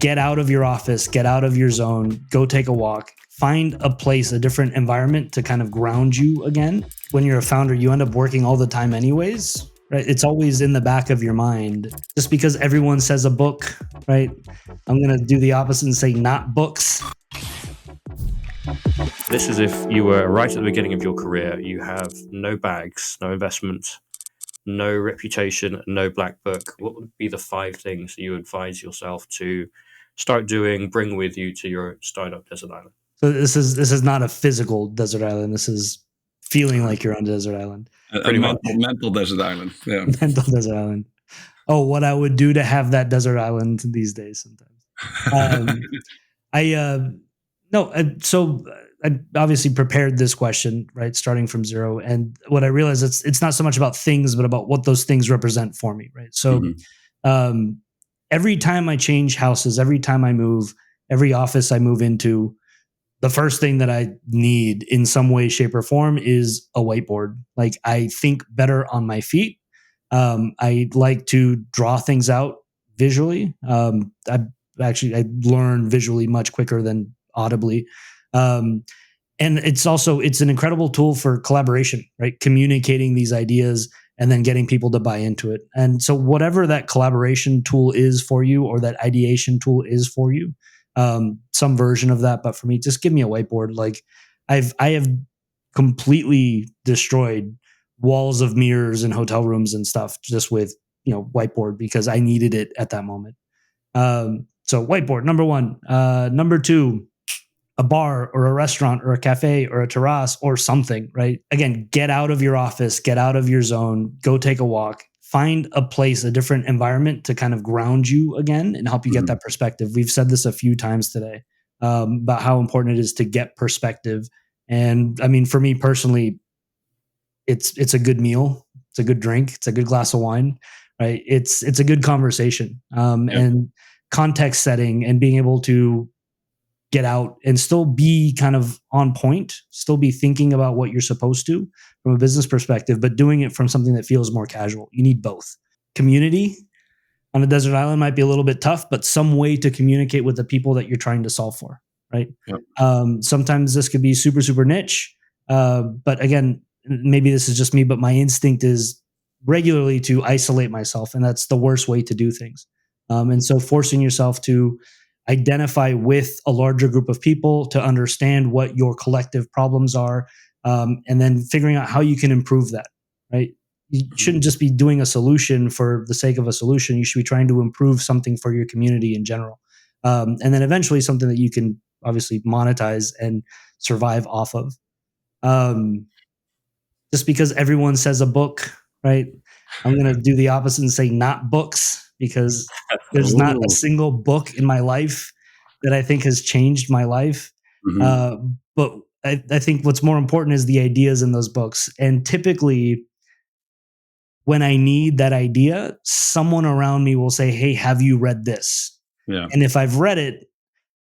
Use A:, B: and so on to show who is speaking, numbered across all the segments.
A: get out of your office, get out of your zone, go take a walk, find a place, a different environment to kind of ground you again. When you're a founder, you end up working all the time anyways, right? It's always in the back of your mind. Just because everyone says a book, right? I'm going to do the opposite and say not books.
B: This is if you were right at the beginning of your career, you have no bags, no investment, no reputation, no black book. What would be the 5 things you advise yourself to start doing, bring with you to your startup desert island?
A: So this is not a physical desert island. This is feeling like you're on a desert island.
C: A mental desert island. Yeah.
A: Mental desert island. Oh, what I would do to have that desert island these days sometimes. So I obviously prepared this question, right? Starting from zero. And what I realized it's not so much about things, but about what those things represent for me, right? So every time I change houses, every time I move, every office I move into, the first thing that I need in some way, shape, or form is a whiteboard. Like, I think better on my feet. I like to draw things out visually. I learn visually much quicker than audibly. And it's an incredible tool for collaboration, right? Communicating these ideas and then getting people to buy into it. And so whatever that collaboration tool is for you, or that ideation tool is for you, some version of that. But for me, just give me a whiteboard. Like, I have completely destroyed walls of mirrors in hotel rooms and stuff just with, whiteboard, because I needed it at that moment. So whiteboard, number 1. Number 2, a bar or a restaurant or a cafe or a terrace or something, right? Again, get out of your office, get out of your zone, go take a walk, find a place, a different environment to kind of ground you again and help you get that perspective. We've said this a few times today about how important it is to get perspective. And I mean, for me personally, it's a good meal, it's a good drink, it's a good glass of wine, right? It's a good conversation, and context setting, and being able to get out and still be kind of on point, still be thinking about what you're supposed to from a business perspective, but doing it from something that feels more casual. You need both. Community on a desert island might be a little bit tough, but some way to communicate with the people that you're trying to solve for, right? Yep. Sometimes this could be super, super niche. But again, maybe this is just me, but my instinct is regularly to isolate myself. And that's the worst way to do things. And so forcing yourself to identify with a larger group of people to understand what your collective problems are, and then figuring out how you can improve that, right? You shouldn't just be doing a solution for the sake of a solution. You should be trying to improve something for your community in general. And then eventually something that you can obviously monetize and survive off of. Just because everyone says a book, right? I'm going to do the opposite and say not books, because there's not a single book in my life that I think has changed my life. But I think what's more important is the ideas in those books. And typically, when I need that idea, someone around me will say, "Hey, have you read this?" Yeah. And if I've read it,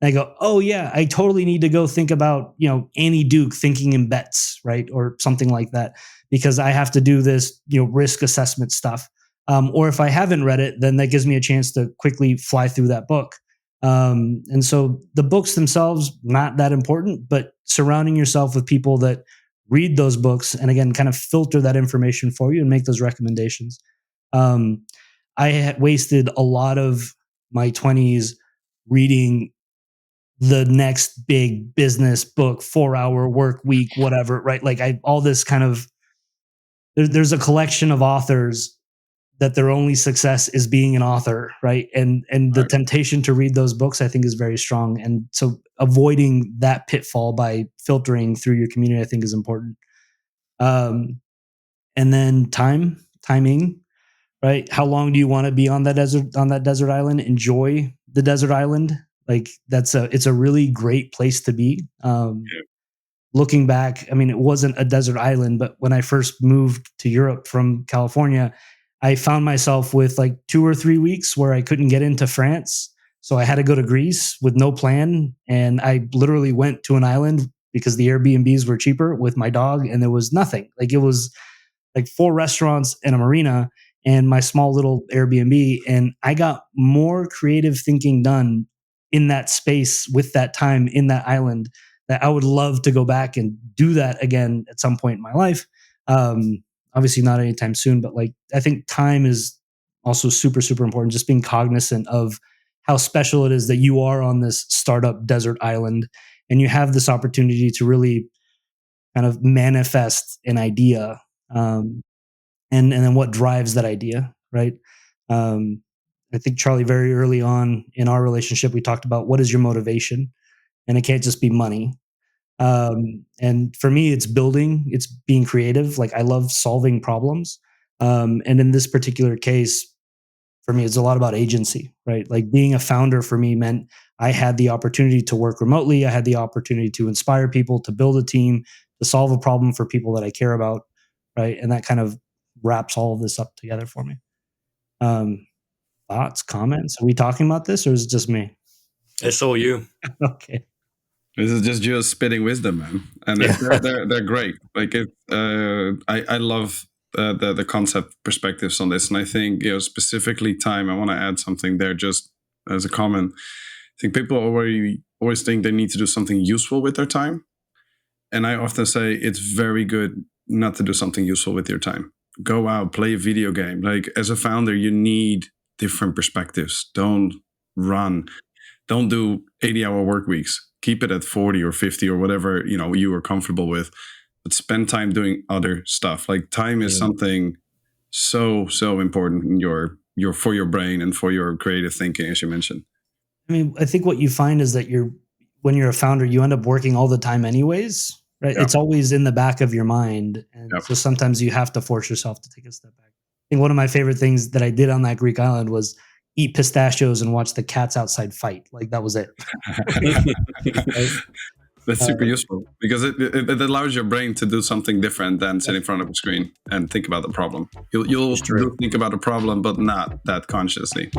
A: I go, "Oh yeah, I totally need to go think about, Annie Duke thinking in bets, right? Or something like that, because I have to do this, risk assessment stuff." Or if I haven't read it, then that gives me a chance to quickly fly through that book. And so the books themselves, not that important, but surrounding yourself with people that read those books and, again, kind of filter that information for you and make those recommendations. I had wasted a lot of my 20s reading the next big business book, 4-hour work week, whatever, right? Like all this kind of, there's a collection of authors that their only success is being an author, right? And the temptation to read those books, I think, is very strong. And so avoiding that pitfall by filtering through your community, I think, is important. And then timing, right? How long do you want to be on that desert island? Enjoy the desert island. Like it's a really great place to be. Looking back, I mean, it wasn't a desert island, but when I first moved to Europe from California, I found myself with like 2 or 3 weeks where I couldn't get into France. So I had to go to Greece with no plan. And I literally went to an island because the Airbnbs were cheaper with my dog, and there was nothing. Like, it was like 4 restaurants and a marina and my small little Airbnb. And I got more creative thinking done in that space with that time in that island, that I would love to go back and do that again at some point in my life. Obviously not anytime soon, but like, I think time is also super, super important. Just being cognizant of how special it is that you are on this startup desert island and you have this opportunity to really kind of manifest an idea, and then what drives that idea, right? I think, Charlie, very early on in our relationship, we talked about what is your motivation, and it can't just be money. And for me, it's building, it's being creative. Like, I love solving problems. And in this particular case, for me, it's a lot about agency, right? Like, being a founder for me meant I had the opportunity to work remotely. I had the opportunity to inspire people, to build a team, to solve a problem for people that I care about, right? And that kind of wraps all of this up together for me. Thoughts, comments? Are we talking about this, or is it just me?
B: It's all you.
A: Okay.
C: This is just spitting wisdom, man, and they're great. Like I love the concept perspectives on this, and I think specifically time. I want to add something there, just as a comment. I think people always think they need to do something useful with their time, and I often say it's very good not to do something useful with your time. Go out, play a video game. Like, as a founder, you need different perspectives. Don't run. Don't do 80-hour work weeks. Keep it at 40 or 50 or whatever you are comfortable with. But spend time doing other stuff. Like, time is something so important in your for your brain and for your creative thinking, as you mentioned.
A: I mean, I think what you find is that when you're a founder, you end up working all the time anyways, right? Yeah. It's always in the back of your mind. And so sometimes you have to force yourself to take a step back. I think one of my favorite things that I did on that Greek island was eat pistachios and watch the cats outside fight. Like, that was it.
C: That's super useful, because it allows your brain to do something different than sit in front of a screen and think about the problem. You'll think about the problem, but not that consciously.